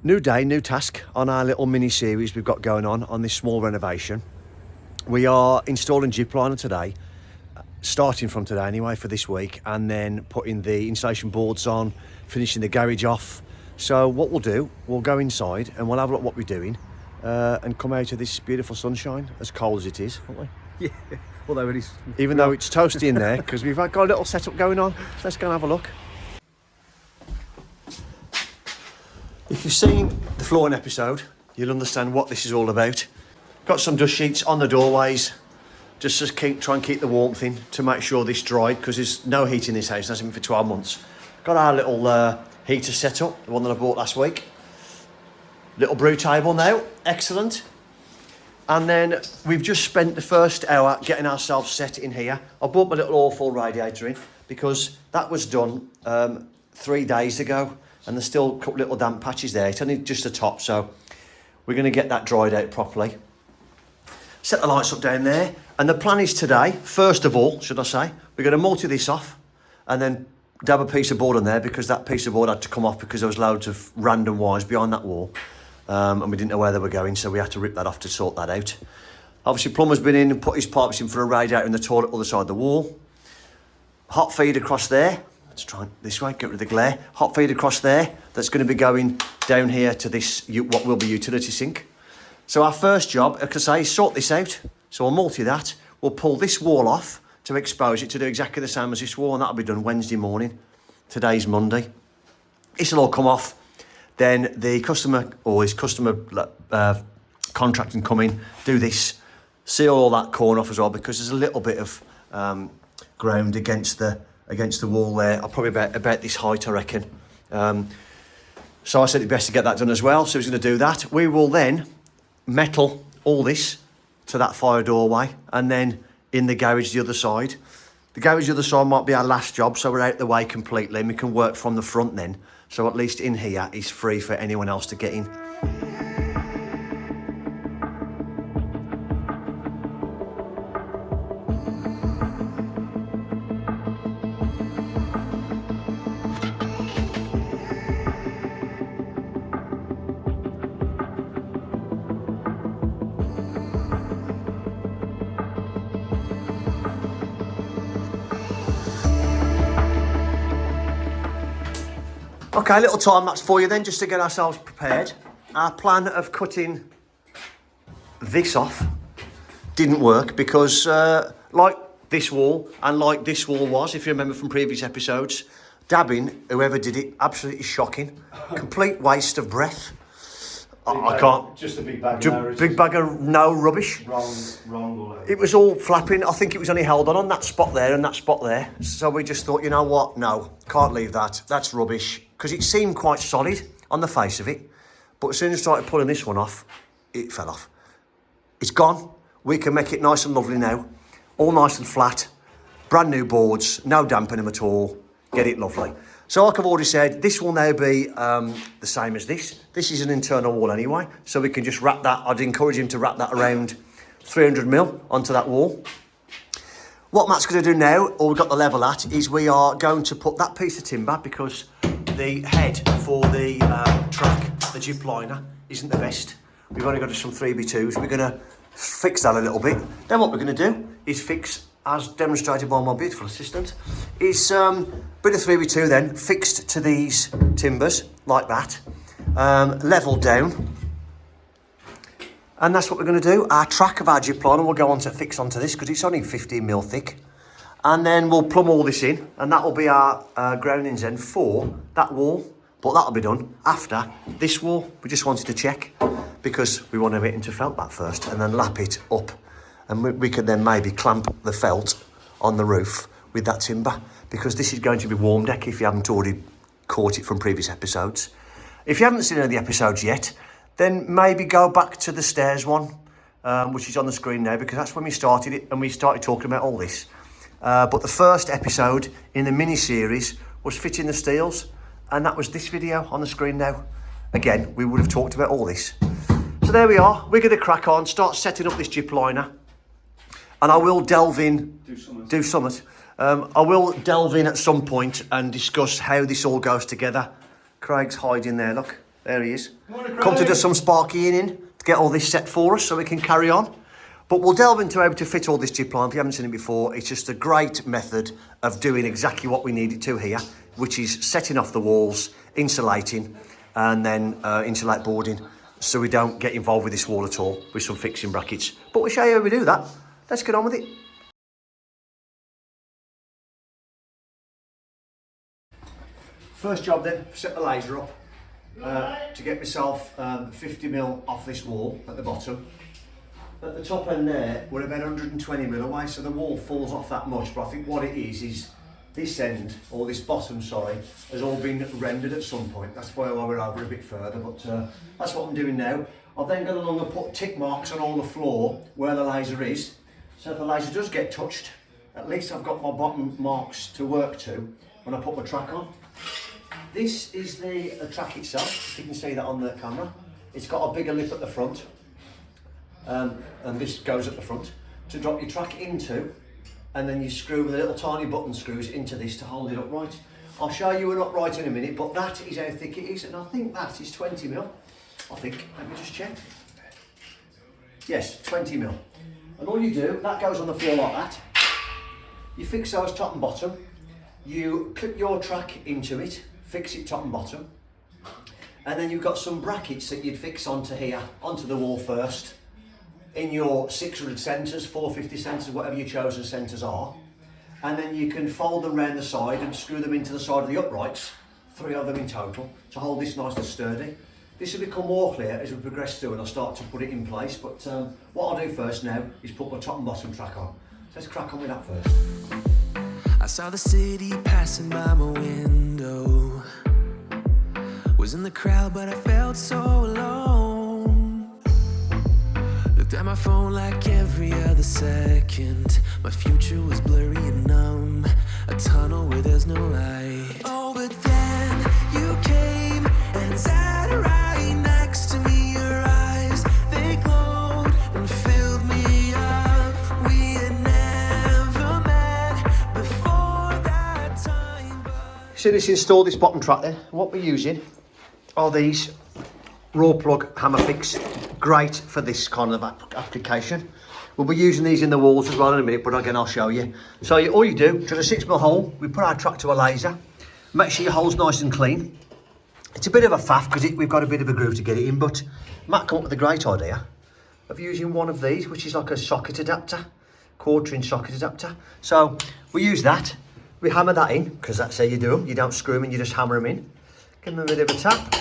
New day, new task on our little mini series we've got going on this small renovation. We are installing gyplyner today, starting from today anyway for this week, and then putting the insulation boards on, finishing the garage off. So what we'll do, we'll go inside and we'll have a look at what we're doing and come out of this beautiful sunshine, as cold as it is, won't we? Yeah, although it is. Even though it's toasty in there, because we've got a little setup going on. So let's go and have a look. If you've seen the flooring episode, you'll understand what this is all about. Got some dust sheets on the doorways, just to try and keep the warmth in to make sure this dried, because there's no heat in this house, it hasn't been for 12 months. Got our little heater set up, the one that I bought last week. Little brew table now, excellent. And then we've just spent the first hour getting ourselves set in here. I bought my little awful radiator in because that was done 3 days ago. And there's still a couple little damp patches there. It's only just the top, so we're going to get that dried out properly. Set the lights up down there. And the plan is today, first of all, should I say, we're going to multi this off and then dab a piece of board on there, because that piece of board had to come off because there was loads of random wires behind that wall. And we didn't know where they were going, so we had to rip that off to sort that out. Obviously, plumber's been in and put his pipes in for a radiator in the toilet other side of the wall. Hot feed across there. Let's try this way, get rid of the glare. Hot feed across there, that's going to be going down here to this, what will be utility sink. So our first job, like I say, is sort this out. So we'll multi that. We'll pull this wall off to expose it to do exactly the same as this wall, and that'll be done Wednesday morning. Today's Monday. This will all come off. Then the customer, or his customer contract can come in, do this, seal all that corn off as well, because there's a little bit of ground against the wall there. Probably about this height, I reckon. So I said it's best to get that done as well. So he's going to do that. We will then metal all this to that fire doorway, and then in the garage the other side. The garage the other side might be our last job, so we're out the way completely, and we can work from the front then. So at least in here is free for anyone else to get in. Okay, a little time lapse for you then, just to get ourselves prepared. Our plan of cutting this off didn't work because like this wall and like this wall was, if you remember from previous episodes, dabbing, whoever did it, absolutely shocking. Complete waste of breath. I can't. Just a big bag of big bag of no rubbish. Wrong all over. It was all flapping. I think it was only held on that spot there and that spot there. So we just thought, you know what? No, can't leave that. That's rubbish. Because it seemed quite solid on the face of it. But as soon as I started pulling this one off, it fell off. It's gone. We can make it nice and lovely now. All nice and flat. Brand new boards. No damp in them at all. Get it lovely. So like I've already said, this will now be the same as this. This is an internal wall anyway, so we can just wrap that. I'd encourage him to wrap that around 300mm onto that wall. What Matt's going to do now, or we've got the level at, is we are going to put that piece of timber, because the head for the track, the gyplyner, isn't the best. We've only got some 3x2s. We're going to fix that a little bit. Then what we're going to do is fix, as demonstrated by my beautiful assistant, is bit of 3x2 then, fixed to these timbers, like that, leveled down. And that's what we're going to do. Our track of our gyplyner will go on to fix onto this, because it's only 15mm thick. And then we'll plumb all this in, and that will be our groundings then for that wall. But that'll be done after this wall. We just wanted to check, because we want to get into felt back first, and then lap it up. And we can then maybe clamp the felt on the roof with that timber, because this is going to be warm deck if you haven't already caught it from previous episodes. If you haven't seen any of the episodes yet, then maybe go back to the stairs one, which is on the screen now, because that's when we started it and we started talking about all this. But the first episode in the mini-series was fitting the steels, and that was this video on the screen now. Again, we would have talked about all this. So there we are. We're going to crack on, start setting up this gyplyner. And I will delve in, do something. I will delve in at some point and discuss how this all goes together. Craig's hiding there, look. There he is. Morning, Come to Craig. do some sparkying in to get all this set for us so we can carry on. But we'll delve into how to fit all this gypline. If you haven't seen it before, it's just a great method of doing exactly what we need it to here, which is setting off the walls, insulating, and then insulate boarding, so we don't get involved with this wall at all with some fixing brackets. But we'll show you how we do that. Let's get on with it. First job then, set the laser up to get myself 50mm off this wall at the bottom. At the top end there, we're about 120mm away, so the wall falls off that much, but I think what it is this end, or this bottom, sorry, has all been rendered at some point. That's why we're over a bit further, but that's what I'm doing now. I've then gone along and put tick marks on all the floor where the laser is, so if the laser does get touched, at least I've got my bottom marks to work to when I put my track on. This is the track itself, if you can see that on the camera. It's got a bigger lip at the front, and this goes at the front to drop your track into, and then you screw with the little tiny button screws into this to hold it upright. I'll show you an upright in a minute, but that is how thick it is, and I think that is 20mm. I think, let me just check. Yes, 20mm. And all you do, that goes on the floor like that. You fix those top and bottom, you clip your track into it, fix it top and bottom, and then you've got some brackets that you'd fix onto here, onto the wall first, in your 600 centres, 450 centres, whatever your chosen centres are, and then you can fold them round the side and screw them into the side of the uprights, 3 of them in total, to hold this nice and sturdy. This will become more clear as we progress through and I'll start to put it in place, but what I'll do first now is put my top and bottom track on. So let's crack on with that first. I saw the city passing by my window. Was in the crowd, but I felt so alone. Looked at my phone like every other second. My future was blurry and numb. A tunnel where there's no light. Oh, but then you came and sat right next to me. Your eyes, they glowed and filled me up. We had never met before that time, but So let's install this bottom track then. What we're using are these raw plug hammer fix. Great for this kind of application. We'll be using these in the walls as well in a minute, but again I'll show you. So all you do, drill a 6mm hole, we put our track to a laser. Make sure your hole's nice and clean. It's a bit of a faff because we've got a bit of a groove to get it in, but Matt came up with a great idea of using one of these, which is like a socket adapter, 1/4" socket adapter. So we use that, we hammer that in, because that's how you do them. You don't screw them in, you just hammer them in. Give them a bit of a tap.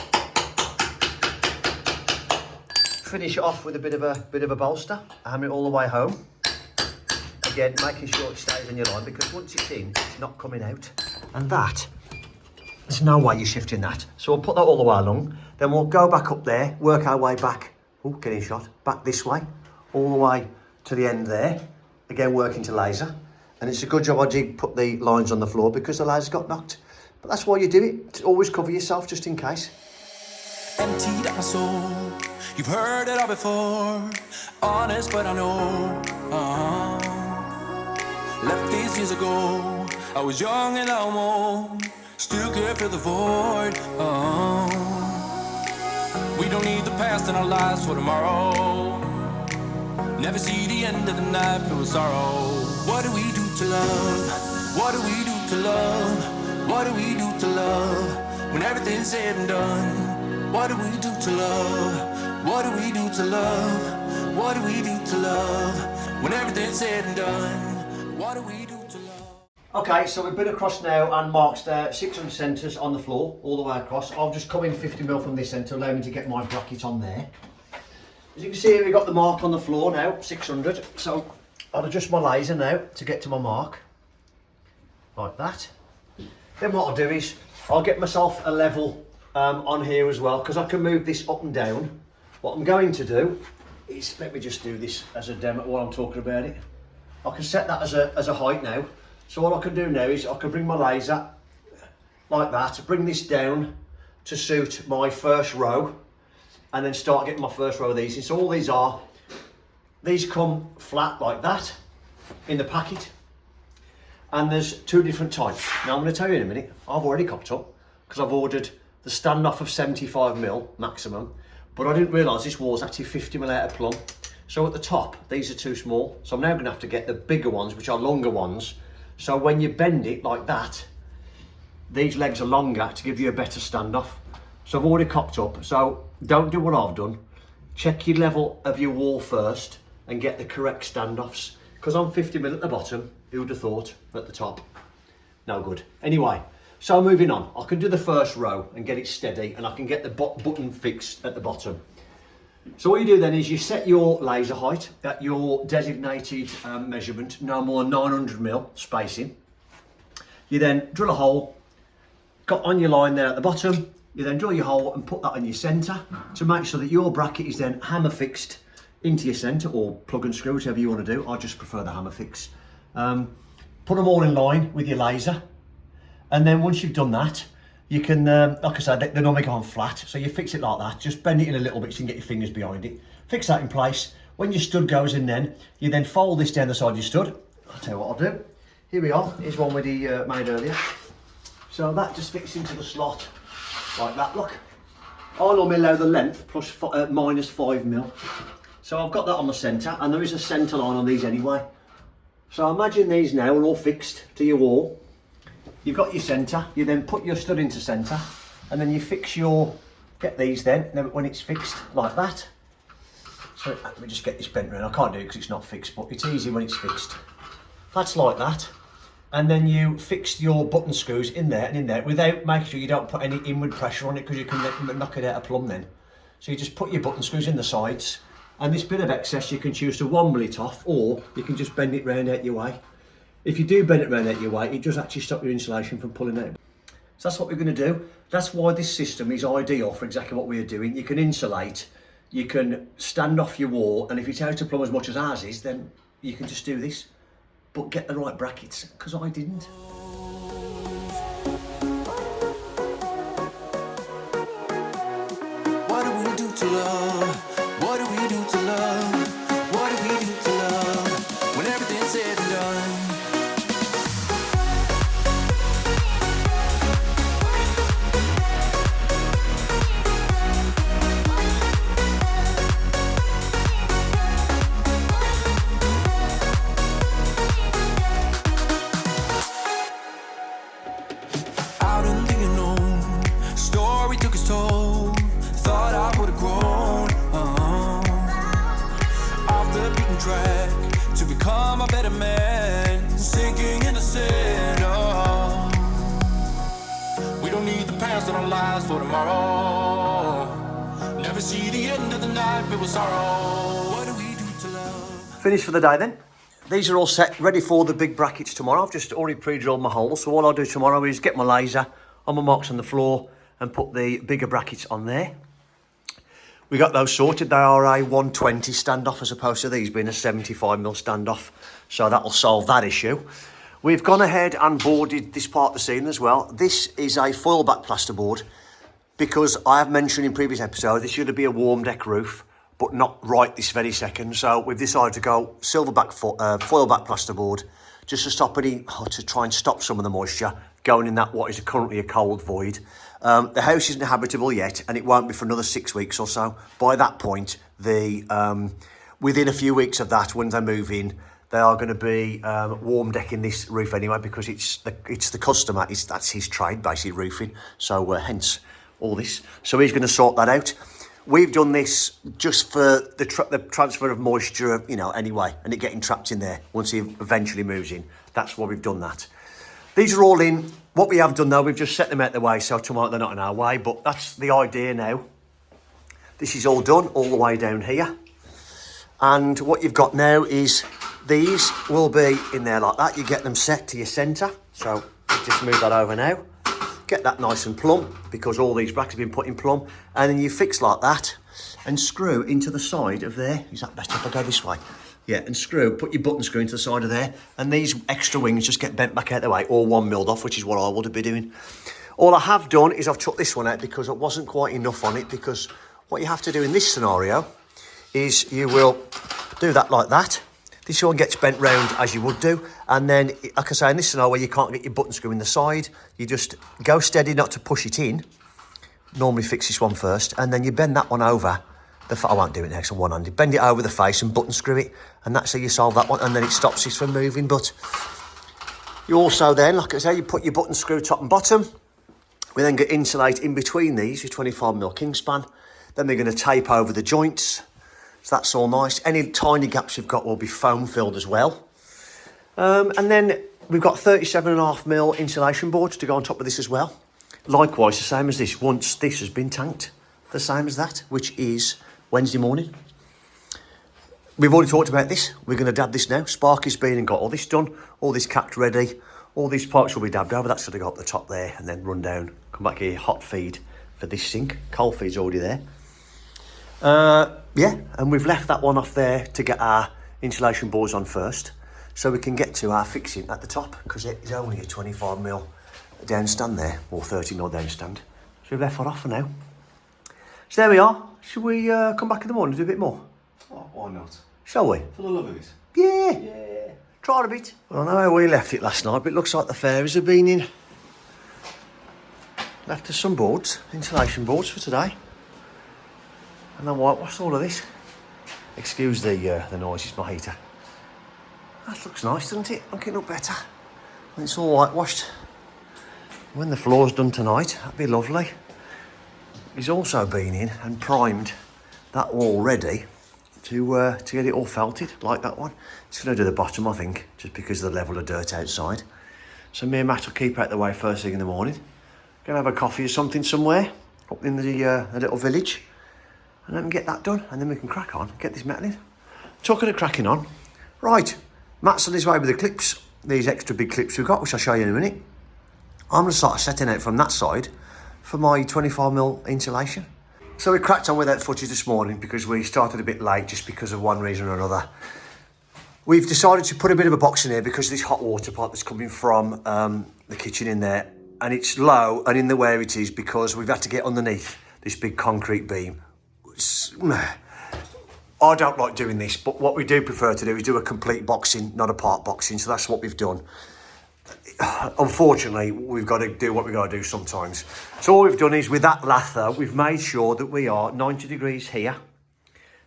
Finish it off with a bit of a bolster, hammer it all the way home. Again, making sure it stays on your line, because once it's in, it's not coming out. And that, there's no way you're shifting that. So we'll put that all the way along, then we'll go back up there, work our way back, oh, getting shot, back this way, all the way to the end there. Again, working to laser. And it's a good job I did put the lines on the floor because the laser got knocked. But that's why you do it, to always cover yourself just in case. emptied out my soul. You've heard it all before. Honest, but I know. Left these years ago. I was young and almost still could feel the void. We don't need the past in our lives for tomorrow. Never see the end of the night filled with sorrow. What do we do to love? What do we do to love? What do we do to love? When everything's said and done. What do we do to love? What do we do to love? What do we do to love? When everything's said and done. What do we do to love? Okay, so we've been across now and marked 600 centres on the floor, all the way across. I've just come in 50mm from this end to allow me to get my bracket on there. As you can see, we've got the mark on the floor now, 600. So I'll adjust my laser now to get to my mark, like that. Then what I'll do is, I'll get myself a level on here as well, because I can move this up and down. What I'm going to do is, let me just do this as a demo while I'm talking about it. I can set that as a height now. So what I can do now is I can bring my laser like that, bring this down to suit my first row, and then start getting my first row of these. And so all these come flat like that in the packet. And there's two different types. Now I'm going to tell you in a minute, I've already cocked up because I've ordered the standoff of 75mm maximum, but I didn't realise this wall's actually 50mm out of plumb. So at the top, these are too small. So I'm now gonna have to get the bigger ones, which are longer ones. So when you bend it like that, these legs are longer to give you a better standoff. So I've already cocked up. So don't do what I've done. Check your level of your wall first and get the correct standoffs. Because I'm 50mm at the bottom, who would have thought, at the top? No good. Anyway, so moving on. I can do the first row and get it steady, and I can get the button fixed at the bottom. So what you do then is you set your laser height at your designated measurement, no more than 900mm spacing. You then drill a hole, got on your line there at the bottom. You then drill your hole and put that in your centre to make sure that your bracket is then hammer fixed into your centre, or plug and screw, whichever you want to do. I just prefer the hammer fix. Put them all in line with your laser, and then once you've done that, you can, like I said, they normally go on flat, so you fix it like that. Just bend it in a little bit so you can get your fingers behind it. Fix that in place. When your stud goes in, then you then fold this down the side of your stud. I'll tell you what I'll do. Here we are. Here's one we made earlier. So that just fits into the slot like that. Look, I normally allow the length plus minus 5mm. So I've got that on the centre, and there is a centre line on these anyway. So imagine these now are all fixed to your wall. You've got your centre, you then put your stud into centre, and then you fix get these then when it's fixed like that. So let me just get this bent round. I can't do it because it's not fixed, but it's easy when it's fixed. That's like that. And then you fix your button screws in there and in there without making sure you don't put any inward pressure on it, because you can knock it out of plumb then. So you just put your button screws in the sides, and this bit of excess you can choose to womble it off, or you can just bend it round out your way. If you do bend it round out your way, it does actually stop your insulation from pulling out. So that's what we're going to do. That's why this system is ideal for exactly what we're doing. You can insulate, you can stand off your wall, and if it's out of plumb as much as ours is, then you can just do this. But get the right brackets, because I didn't. What do we do to love? What do we do to love? What do we do to love? When everything's said and done. Out in the unknown, story took its toll. Thought I would have grown off the beaten track to become a better man, sinking in the sand. We don't need the past in our lives for tomorrow. Never see the end of the night filled with sorrow. What do we do to love? Finished for the day then. These are all set, ready for the big brackets tomorrow. I've just already pre-drilled my holes, so all I'll do tomorrow is get my laser on my marks on the floor and put the bigger brackets on there. We got those sorted. They are a 120 standoff as opposed to these being a 75mm standoff, so that'll solve that issue. We've gone ahead and boarded this part of the ceiling as well. This is a foil back plasterboard, because I have mentioned in previous episodes this should be a warm deck roof, but not right this very second. So we've decided to go foil back plasterboard, just to to try and stop some of the moisture going in that what is currently a cold void. The house isn't habitable yet, and it won't be for another 6 weeks or so. By that point, within a few weeks of that, when they move in, they are going to be warm decking this roof anyway, because it's the customer. That's his trade, basically roofing. So hence all this. So he's going to sort that out. We've done this just for the transfer of moisture, anyway, and it getting trapped in there once he eventually moves in. That's why we've done that. These are all in. What we have done though, we've just set them out the way, so tomorrow they're not in our way, but that's the idea now. This is all done, all the way down here. And what you've got now is these will be in there like that. You get them set to your centre. So just move that over now. Get that nice and plumb, because all these brackets have been put in plumb, and then you fix like that and screw into the side of there. Is that best if I go this way? Yeah, and put your button screw into the side of there, and these extra wings just get bent back out of the way, or 1 milled off, which is what I would have been doing. All I have done is I've took this one out because it wasn't quite enough on it, because what you have to do in this scenario is you will do that like that. This one gets bent round as you would do, and then, like I say, in this scenario where you can't get your button screw in the side, you just go steady not to push it in, normally fix this one first, and then you bend that one over. I won't do it next on one hand. You bend it over the face and button screw it, and that's how you solve that one, and then it stops this from moving. But you also then, like I say, you put your button screw top and bottom. We then get insulate in between these with 25mm Kingspan. Then we're going to tape over the joints. So that's all nice. Any tiny gaps you've got will be foam filled as well. And then we've got 37.5mm insulation boards to go on top of this as well. Likewise, the same as this, once this has been tanked, the same as that, which is Wednesday morning. We've already talked about this. We're going to dab this now. Sparky's been and got all this done, all this capped ready. All these pipes will be dabbed over. That's going to go up the top there and then run down. Come back here, hot feed for this sink. Cold feed's already there. Yeah, and we've left that one off there to get our insulation boards on first, so we can get to our fixing at the top, because it is only a 25mm down stand there, or 30mm down stand. So we've left that off for now. So there we are. Should we come back in the morning and do a bit more? Oh, why not? Shall we? For the love of it. Yeah. Try it a bit. Well, I know how we left it last night, but it looks like the fairies have been in. Left us some boards, insulation boards for today. And then whitewashed all of this. Excuse the noise, it's my heater. That looks nice, doesn't it? Looking up better. When it's all whitewashed. When the floor's done tonight, that'd be lovely. He's also been in and primed that wall ready to get it all felted, like that one. It's going to do the bottom, I think, just because of the level of dirt outside. So me and Matt will keep out the way first thing in the morning. Going to have a coffee or something somewhere up in the little village, and then get that done, and then we can crack on, get this metal in. Talking of cracking on, right, Matt's on his way with the clips, these extra big clips we've got, which I'll show you in a minute. I'm going to start setting out from that side for my 25mm insulation. So we cracked on with that footage this morning because we started a bit late just because of one reason or another. We've decided to put a bit of a box in here because of this hot water pipe that's coming from the kitchen in there, and it's low and in the where it is because we've had to get underneath this big concrete beam. I don't like doing this, but what we do prefer to do is do a complete boxing, not a part boxing, so that's what we've done. Unfortunately, we've got to do what we've got to do sometimes. So all we've done is, with that lath though, we've made sure that we are 90 degrees here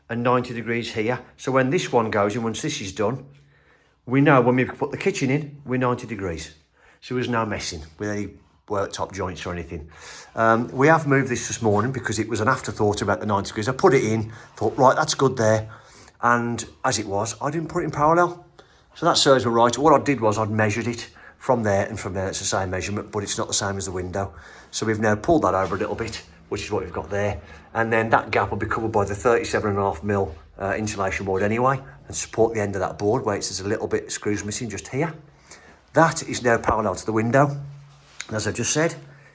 and 90 degrees here. So when this one goes in, once this is done, we know when we put the kitchen in, we're 90 degrees. So there's no messing with any worktop joints or anything. We have moved this morning because it was an afterthought about the 90 degrees. I put it in, thought, right, that's good there. And as it was, I didn't put it in parallel. So that serves me right. What I did was I'd measured it from there, and from there it's the same measurement, but it's not the same as the window. So we've now pulled that over a little bit, which is what we've got there. And then that gap will be covered by the 37.5mm insulation board anyway, and support the end of that board where it's a little bit screws missing just here. That is now parallel to the window. And as I just said,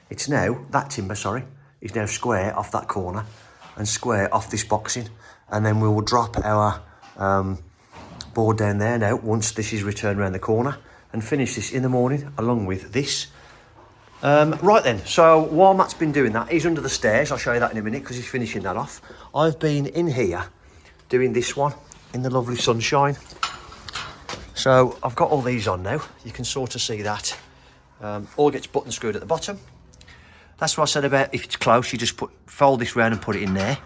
it's now, that timber, sorry, is now square off that corner and square off this boxing. And then we will drop our board down there now once this is returned around the corner, and finish this in the morning along with this. Right then, so while Matt's been doing that, he's under the stairs. I'll show you that in a minute because he's finishing that off. I've been in here doing this one in the lovely sunshine. So I've got all these on now. You can sort of see that. All gets button screwed at the bottom. That's what I said about if it's close, you just fold this round and put it in there.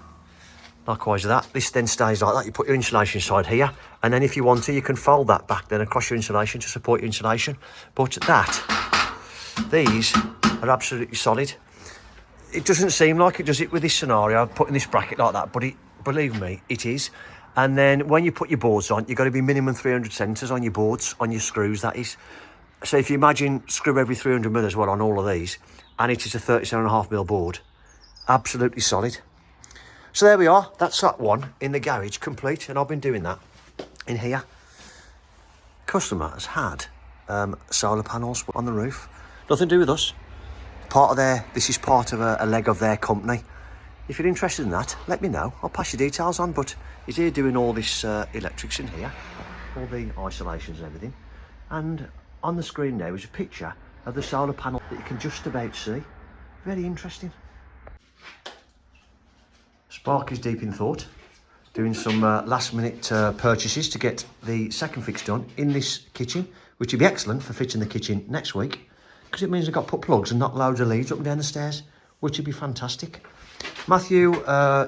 Likewise that. This then stays like that. You put your insulation side here, and then if you want to, you can fold that back then across your insulation to support your insulation. But these are absolutely solid. It doesn't seem like it, does it, with this scenario, putting this bracket like that, but believe me, it is. And then when you put your boards on, you've got to be minimum 300 centres on your boards, on your screws, that is. So if you imagine screw every 300mm as well on all of these, and it is a 37.5mm board, absolutely solid. So there we are, that's that one in the garage complete, and I've been doing that in here. Customer has had solar panels on the roof, nothing to do with us. This is part of a leg of their company. If you're interested in that, let me know, I'll pass your details on, but he's here doing all this electrics in here, all the isolations and everything. And on the screen now is a picture of the solar panel that you can just about see. Very interesting. Spark is deep in thought, doing some last minute purchases to get the second fix done in this kitchen, which would be excellent for fitting the kitchen next week, because it means I've got to put plugs and not loads of leads up and down the stairs. which would be fantastic. Matthew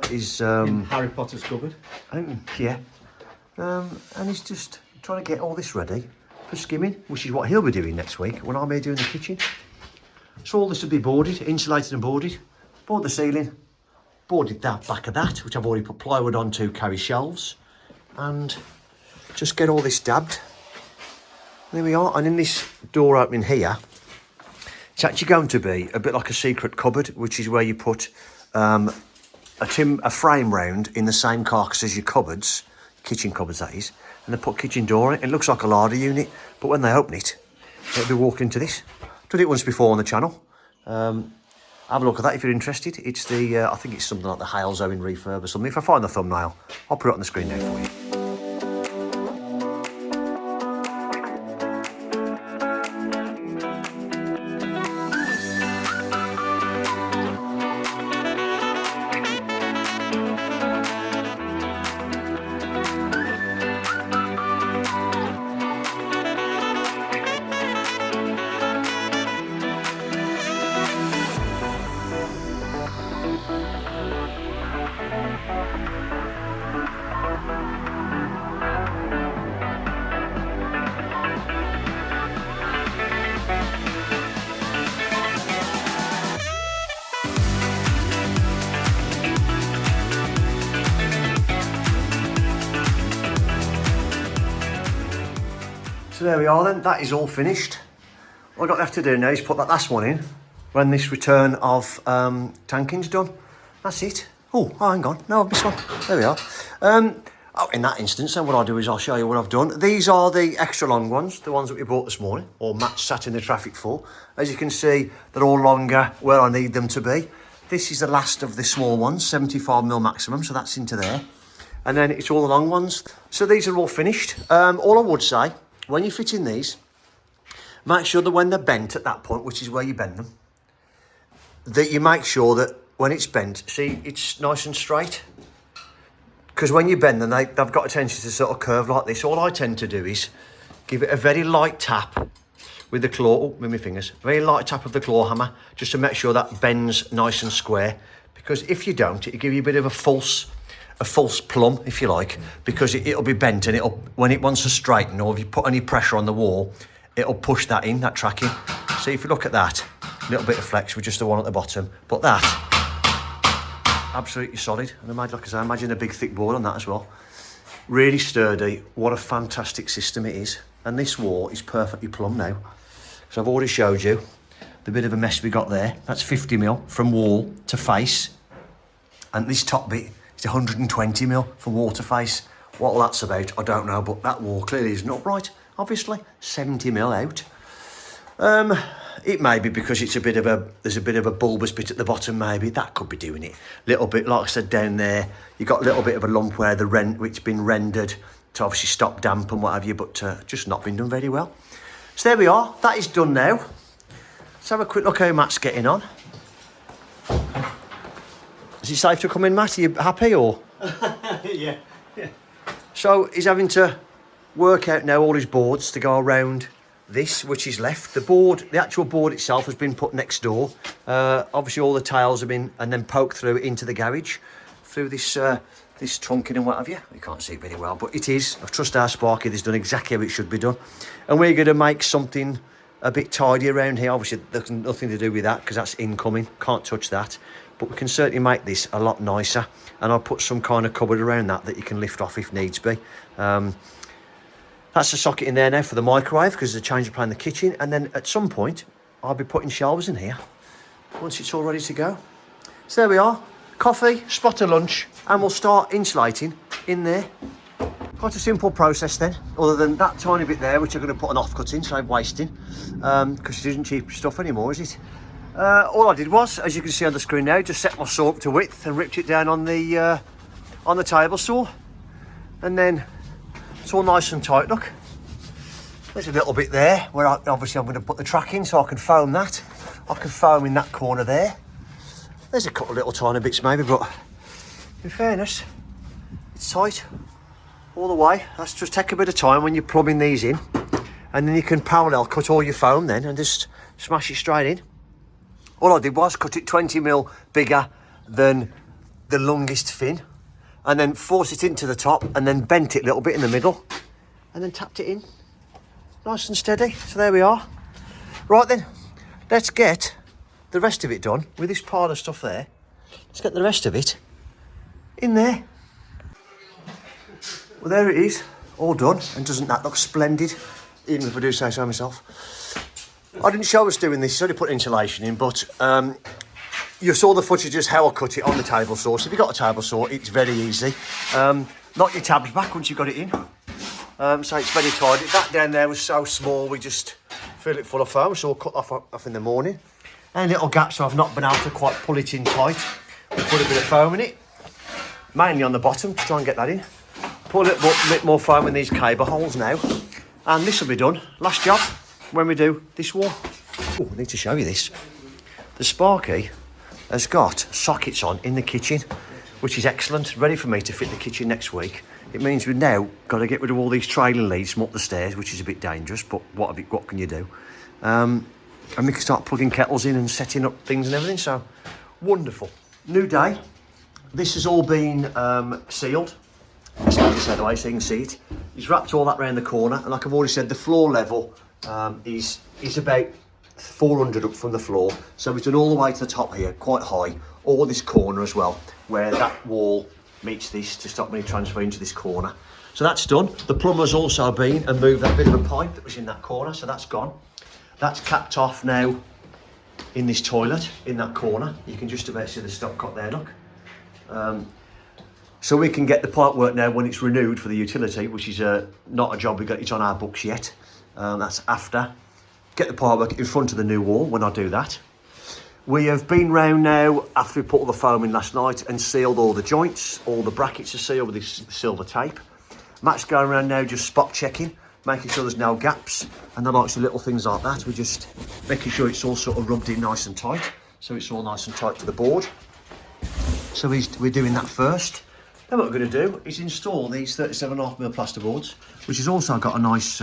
is... In Harry Potter's cupboard. yeah. And he's just trying to get all this ready for skimming, which is what he'll be doing next week when I'm here doing the kitchen. So all this will be boarded, insulated and boarded. Board the ceiling, boarded that back of that, which I've already put plywood on to carry shelves. And just get all this dabbed. There we are. And in this door opening here, it's actually going to be a bit like a secret cupboard, which is where you put a frame round in the same carcass as your cupboards, kitchen cupboards that is, and they put kitchen door in it. It looks like a larder unit, but when they open it, it'll be walking into this. Did it once before on the channel. Have a look at that if you're interested. It's the, I think it's something like the Hales Owen refurb or something. If I find the thumbnail, I'll put it on the screen now for you. So there we are then, that is all finished. All I've got left to do now is put that last one in when this return of tanking's done. That's it. Oh, hang on, no, I've missed one. There we are. In that instance, then what I'll do is I'll show you what I've done. These are the extra long ones, the ones that we bought this morning, or Matt sat in the traffic for. As you can see, they're all longer where I need them to be. This is the last of the small ones, 75mm maximum, so that's into there. And then it's all the long ones. So these are all finished. All I would say, when you fit in these, make sure that when they're bent at that point, which is where you bend them, that you make sure that when it's bent, see, it's nice and straight. Because when you bend them, they've got a tendency to sort of curve like this. All I tend to do is give it a very light tap with the claw, with my fingers, a very light tap of the claw hammer, just to make sure that bends nice and square. Because if you don't, it'll give you a bit of a false plumb, if you like, because it'll be bent, and when it wants to straighten, or if you put any pressure on the wall, it'll push that in, that tracking. See, if you look at that, a little bit of flex with just the one at the bottom, but that, absolutely solid. And like I say, imagine a big thick board on that as well. Really sturdy. What a fantastic system it is. And this wall is perfectly plumb now. So I've already showed you the bit of a mess we got there. That's 50mm from wall to face. And this top bit, 120mm from wall to face. What all that's about, I don't know, but that wall clearly isn't upright, obviously. 70mm out. It may be because it's there's a bit of a bulbous bit at the bottom, maybe. That could be doing it. Little bit, like I said, down there, you got a little bit of a lump where it's been rendered to obviously stop damp and what have you, but just not been done very well. So there we are, that is done now. Let's have a quick look how Matt's getting on. Is it safe to come in, Matt? Are you happy, or? Yeah. So he's having to work out now all his boards to go around this, which is left. The actual board itself has been put next door. Obviously all the tiles have been, and then poked through into the garage, through this this trunking and what have you. You can't see it very well, but it is. I trust our Sparky has done exactly how it should be done. And we're going to make something a bit tidy around here. Obviously there's nothing to do with that because that's incoming, can't touch that. But we can certainly make this a lot nicer, and I'll put some kind of cupboard around that you can lift off if needs be. That's the socket in there now for the microwave, because there's a change of plan in the kitchen, and then at some point I'll be putting shelves in here once it's all ready to go. So there we are, coffee, spot of lunch, and we'll start insulating in there. Quite a simple process then, other than that tiny bit there, which I'm going to put an offcut in, save wasting, because it isn't cheap stuff anymore, is it? All I did was, as you can see on the screen now, just set my saw up to width and ripped it down on the table saw, and then it's all nice and tight. Look, there's a little bit there where obviously I'm going to put the track in so I can foam that. I can foam in that corner there. There's a couple of little tiny bits maybe, but in fairness, it's tight all the way. That's just take a bit of time when you're plumbing these in, and then you can parallel cut all your foam then and just smash it straight in. All I did was cut it 20mm bigger than the longest fin, and then force it into the top, and then bent it a little bit in the middle, and then tapped it in. Nice and steady. So there we are. Right then, let's get the rest of it done with this pile of stuff there. Let's get the rest of it in there. Well, there it is, all done. And doesn't that look splendid? Even if I do say so myself. I didn't show us doing this, I only put insulation in, but you saw the footage just how I cut it on the table saw. So if you've got a table saw, it's very easy. Knock your tabs back once you've got it in. So it's very tidy. That down there was so small, we just fill it full of foam, so we'll cut off in the morning. Any little gaps, so I've not been able to quite pull it in tight. We'll put a bit of foam in it, mainly on the bottom to try and get that in. Put a little bit more foam in these cable holes now, and this will be done. Last job when we do this wall. Oh, I need to show you this. The Sparky has got sockets on in the kitchen, which is excellent, ready for me to fit the kitchen next week. It means we've now got to get rid of all these trailing leads from up the stairs, which is a bit dangerous, but what can you do? And we can start plugging kettles in and setting up things and everything, so wonderful. New day. This has all been sealed. Let's get this out of the way so you can see it. He's wrapped all that around the corner, and like I've already said, the floor level is about 400 up from the floor, so we've done all the way to the top here, quite high, all this corner as well, where that wall meets this to stop me transferring to this corner. So that's done. The plumber's also been and moved that bit of a pipe that was in that corner, so that's gone. That's capped off now in this toilet in that corner. You can just about see the stopcock there, look. So we can get the pipe work now when it's renewed for the utility, which is not a job we got it on our books yet. That's after. Get the pipe work in front of the new wall when I do that. We have been round now after we put all the foam in last night and sealed all the joints. All the brackets are sealed with this silver tape. Matt's going around now just spot checking, making sure there's no gaps, and then lots of little things like that. We're just making sure it's all sort of rubbed in nice and tight, so it's all nice and tight to the board. So we're doing that first. Then what we're going to do is install these 37.5mm plasterboards, which has also got a nice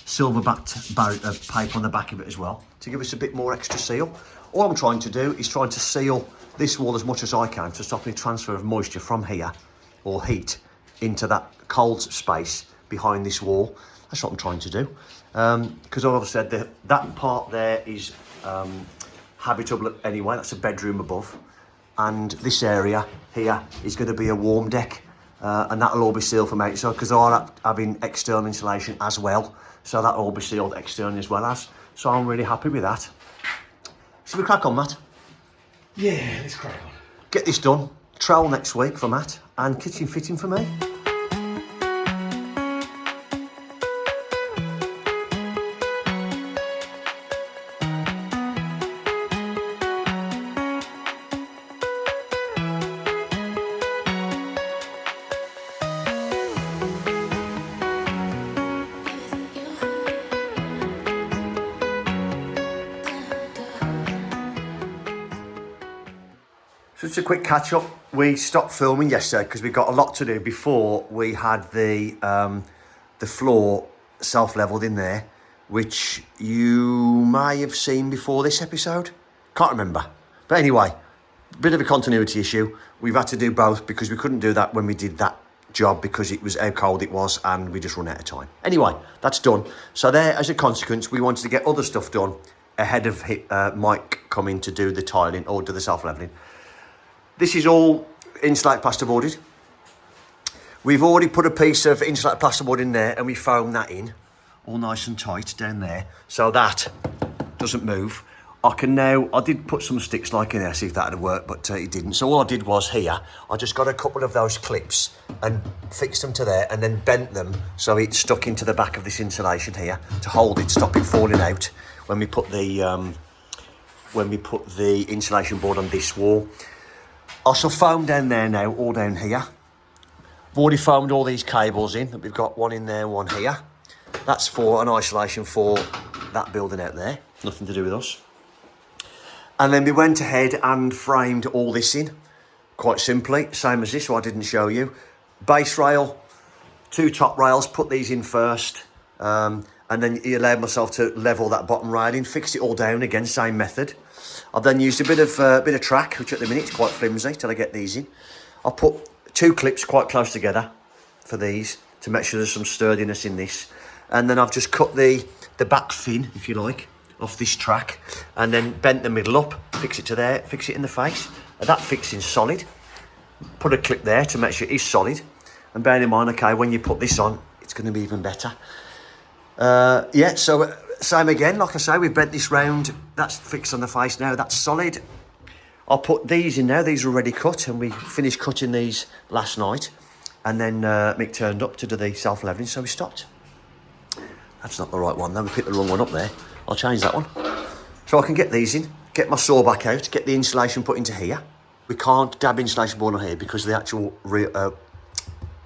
silver backed paper on the back of it as well, to give us a bit more extra seal. All I'm trying to do is trying to seal this wall as much as I can to stop any transfer of moisture from here, or heat, into that cold space behind this wall. That's what I'm trying to do. Because I've said that part there is habitable anyway, that's a bedroom above. And this area here is going to be a warm deck, and that'll all be sealed from outside, because I'm having external insulation as well. So that'll all be sealed externally as well as. So I'm really happy with that. Should we crack on, Matt? Yeah, let's crack on. Get this done. Trowel next week for Matt, and kitchen fitting for me. So just a quick catch up. We stopped filming yesterday because we got a lot to do before we had the floor self-leveled in there, which you may have seen before this episode. Can't remember. But anyway, bit of a continuity issue. We've had to do both because we couldn't do that when we did that job because it was how cold it was and we just run out of time. Anyway, that's done. So there, as a consequence, we wanted to get other stuff done ahead of Mike coming to do the tiling or do the self-leveling. This is all insulated plasterboarded. We've already put a piece of insulated plasterboard in there and we foamed that in, all nice and tight down there, so that doesn't move. I did put some sticks like in there, see if that would work, but it didn't. So all I did was here, I just got a couple of those clips and fixed them to there and then bent them so it stuck into the back of this insulation here to hold it, stop it falling out when we put the insulation board on this wall. I shall foam down there now, all down here. I've already foamed all these cables in. We've got one in there, one here. That's for an isolation for that building out there. Nothing to do with us. And then we went ahead and framed all this in, quite simply, same as this, so I didn't show you. Base rail, 2 top rails, put these in first, and then allowed myself to level that bottom railing, fixed it all down again, same method. I've then used a bit of track, which at the minute is quite flimsy till I get these in. I'll put 2 clips quite close together for these to make sure there's some sturdiness in this. And then I've just cut the back fin, if you like, off this track, and then bent the middle up, fix it to there, fix it in the face. And that fixing's solid. Put a clip there to make sure it is solid. And bearing in mind, okay, when you put this on, it's going to be even better. Yeah, so same again, like I say, we've bent this round. That's fixed on the face now, that's solid. I'll put these in now, these are already cut, and we finished cutting these last night. And then Mick turned up to do the self-leveling, so we stopped. That's not the right one, though, we picked the wrong one up there. I'll change that one. So I can get these in, get my saw back out, get the insulation put into here. We can't dab insulation board on here because of the actual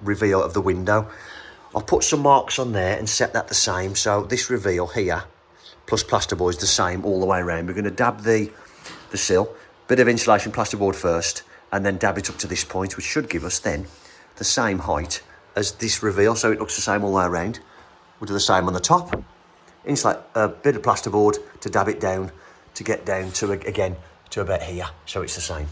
reveal of the window. I'll put some marks on there and set that the same. So this reveal here, plus plasterboard, is the same all the way around. We're going to dab the sill, bit of insulation plasterboard first, and then dab it up to this point, which should give us then the same height as this reveal, so it looks the same all the way around. We'll do the same on the top. Insulate a bit of plasterboard to dab it down, to get down to, again, to about here, so it's the same.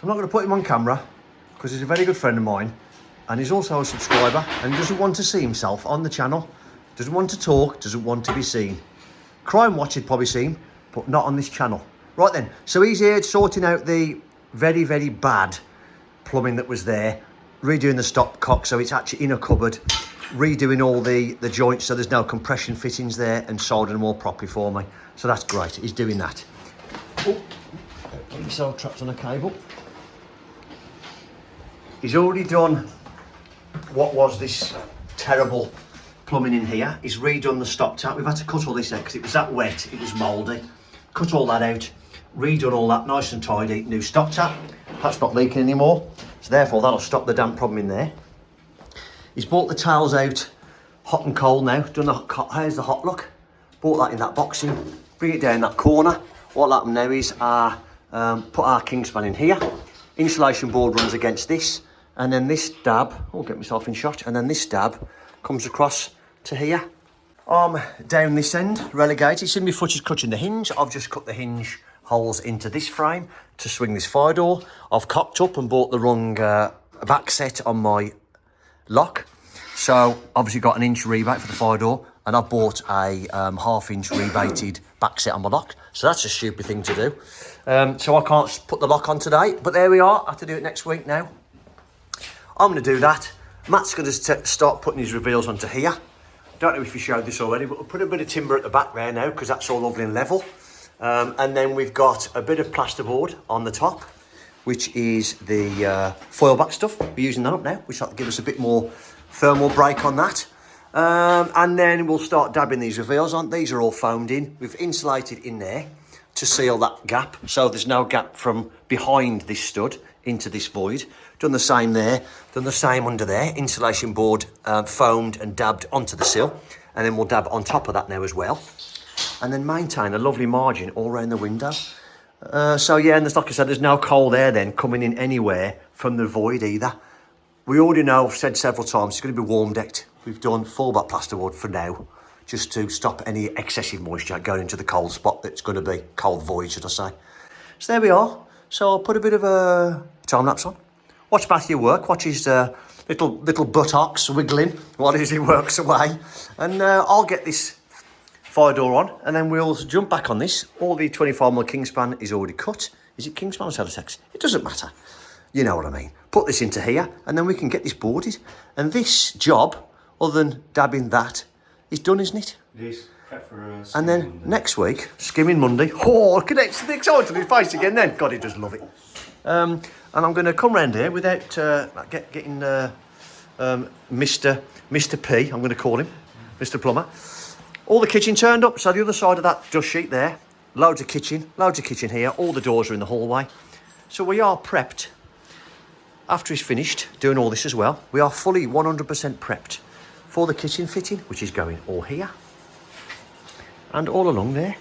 I'm not going to put him on camera because he's a very good friend of mine and he's also a subscriber and he doesn't want to see himself on the channel, doesn't want to talk, doesn't want to be seen. Crime Watch he'd probably seen, but not on this channel. Right then, so he's here sorting out the very, very bad plumbing that was there, redoing the stopcock so it's actually in a cupboard, redoing all the joints so there's no compression fittings there and soldering them all properly for me. So that's great, he's doing that. Oh, got himself trapped on a cable. He's already done what was this terrible plumbing in here. He's redone the stop tap. We've had to cut all this out because it was that wet, it was mouldy. Cut all that out, redone all that nice and tidy. New stop tap, that's not leaking anymore. So therefore that'll stop the damp problem in there. He's brought the tiles out hot and cold now. Done here's the hot look. Brought that in that boxing, bring it down that corner. What'll happen now is put our Kingspan in here. Insulation board runs against this, and then this dab, I'll get myself in shot, and then this dab comes across to here. Down this end, relegated. See my foot is clutching the hinge. I've just cut the hinge holes into this frame to swing this fire door. I've cocked up and bought the wrong back set on my lock. So obviously got an inch rebate for the fire door, and I've bought a half-inch rebated back set on my lock. So that's a stupid thing to do. So I can't put the lock on today, but there we are. I have to do it next week now. I'm going to do that. Matt's going to start putting his reveals onto here. Don't know if he showed this already, but we'll put a bit of timber at the back there now because that's all lovely and level. And then we've got a bit of plasterboard on the top, which is the foil back stuff. We're using that up now, which will give us a bit more thermal break on that. And then we'll start dabbing these reveals on. These are all foamed in. We've insulated in there to seal that gap, so there's no gap from behind this stud into this void. Done the same there, done the same under there. Insulation board foamed and dabbed onto the sill, and then we'll dab on top of that now as well. And then maintain a lovely margin all around the window. So yeah, and there's, like I said, there's no cold air then coming in anywhere from the void either. We already know, I've said several times, it's going to be warm decked. We've done full back plasterboard for now, just to stop any excessive moisture going into the cold spot that's going to be cold void, should I say. So there we are. So I'll put a bit of a time lapse on. Watch Matthew work, watch his little buttocks wiggling while he works away. And I'll get this fire door on, and then we'll jump back on this. All the 25mm Kingspan is already cut. Is it Kingspan or Celotex? It doesn't matter. You know what I mean. Put this into here, and then we can get this boarded. And this job, other than dabbing that, is done, isn't it? It is. Prep for and then Monday. next week, skimming Monday. Oh, look at it. It's excited on his face again then. God, he does love it. And I'm going to come round here without getting Mr. P, I'm going to call him, Mr. Plumber. All the kitchen turned up, so the other side of that dust sheet there, loads of kitchen here, all the doors are in the hallway. So we are prepped. After he's finished doing all this as well, we are fully 100% prepped for the kitchen fitting, which is going all here and all along there.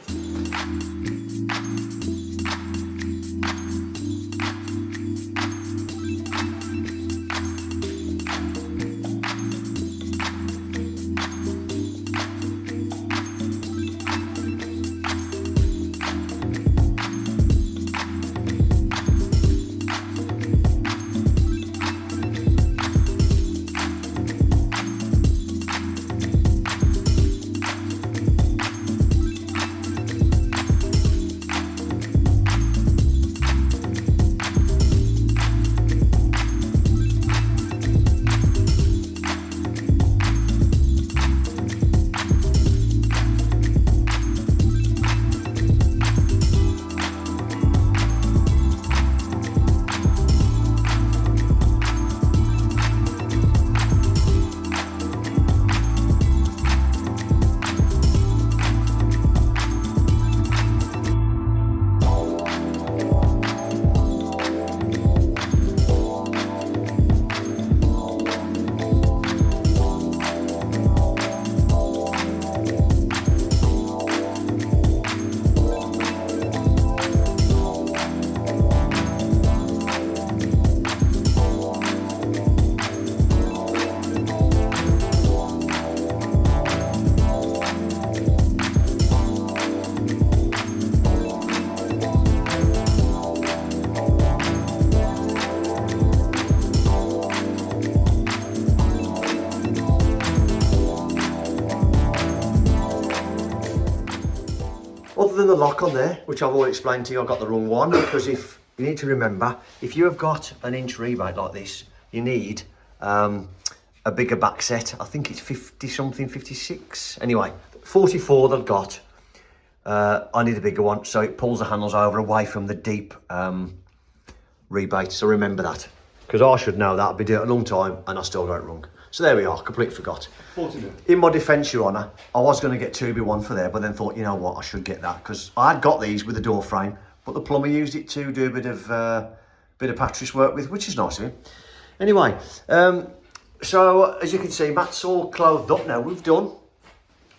Other than the lock on there, which I've already explained to you, I got the wrong one, because if you need to remember, if you have got an inch rebate like this, you need a bigger back set. I think it's 50 something, 56. Anyway, 44 that I've got. I need a bigger one, so it pulls the handles over away from the deep rebate. So remember that, because I should know that. I've been doing it a long time and I still got it wrong. So there we are, completely forgot. 40. In my defence, Your Honour, I was going to get 2B1 for there, but then thought, you know what, I should get that, because I had got these with the door frame, but the plumber used it to do a bit of patchwork work with, which is nice of him. Anyway, so as you can see, Matt's all clothed up now. We've done.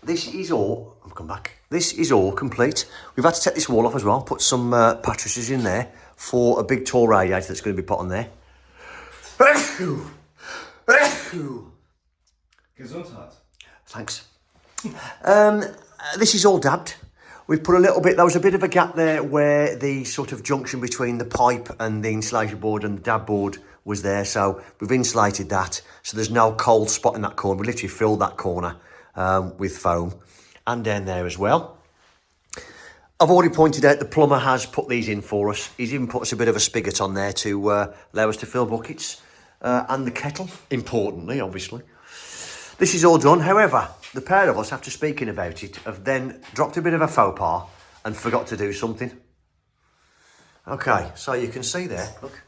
This is all. I'll come back. This is all complete. We've had to take this wall off as well. Put some mattresses in there for a big tall radiator that's going to be put on there. Gesundheit. Thanks. This is all dabbed. We've put a little bit, there was a bit of a gap there where the sort of junction between the pipe and the insulation board and the dab board was there. So we've insulated that. So there's no cold spot in that corner. We literally filled that corner with foam, and down there as well. I've already pointed out the plumber has put these in for us. He's even put us a bit of a spigot on there to allow us to fill buckets and the kettle, importantly, obviously. This is all done. However, the pair of us, after speaking about it, have then dropped a bit of a faux pas and forgot to do something. Okay, so you can see there, look.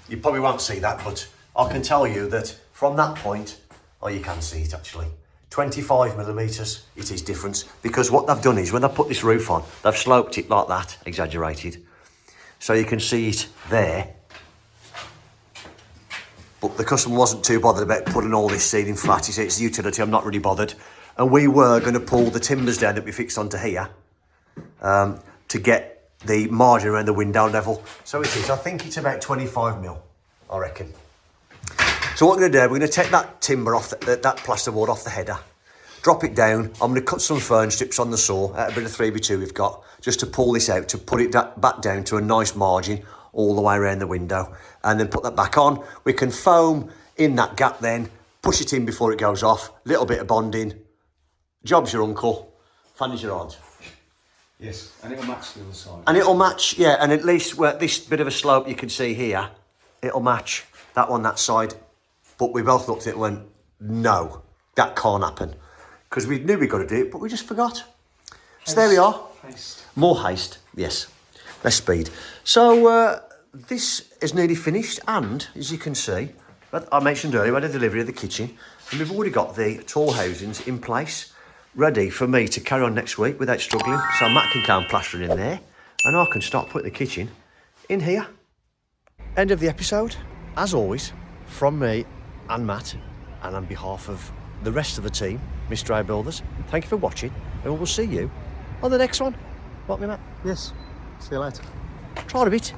You probably won't see that, but I can tell you that from that point, oh, you can see it actually. 25mm, it is different, because what they've done is when they put this roof on, they've sloped it like that, exaggerated. So you can see it there. But the customer wasn't too bothered about putting all this ceiling flat. He said, it's a utility, I'm not really bothered. And we were going to pull the timbers down that we fixed onto here to get the margin around the window level. So it is, I think it's about 25mm, I reckon. So what we're going to do, we're going to take that timber off, that plasterboard off the header, drop it down. I'm going to cut some fern strips on the saw, out a bit of 3x2 we've got, just to pull this out, to put it back down to a nice margin all the way around the window, and then put that back on. We can foam in that gap then, push it in before it goes off, little bit of bonding. Job's your uncle, Fanny's your aunt. Yes, and it'll match the other side. And it'll match, yeah, and at least where this bit of a slope you can see here, it'll match that one, that side. But we both looked at it and went, no, that can't happen. Because we knew we got to do it, but we just forgot. So there we are. Haste. More haste, yes. Less speed. So this is nearly finished, and as you can see, I mentioned earlier, we had a delivery of the kitchen, and we've already got the tall housings in place, ready for me to carry on next week without struggling. So Matt can come plastering in there, and I can start putting the kitchen in here. End of the episode. As always, from me and Matt, and on behalf of the rest of the team, Mr. A Builders, thank you for watching, and we'll see you on the next one. What, me, Matt? Yes. See you later. Tried a bit.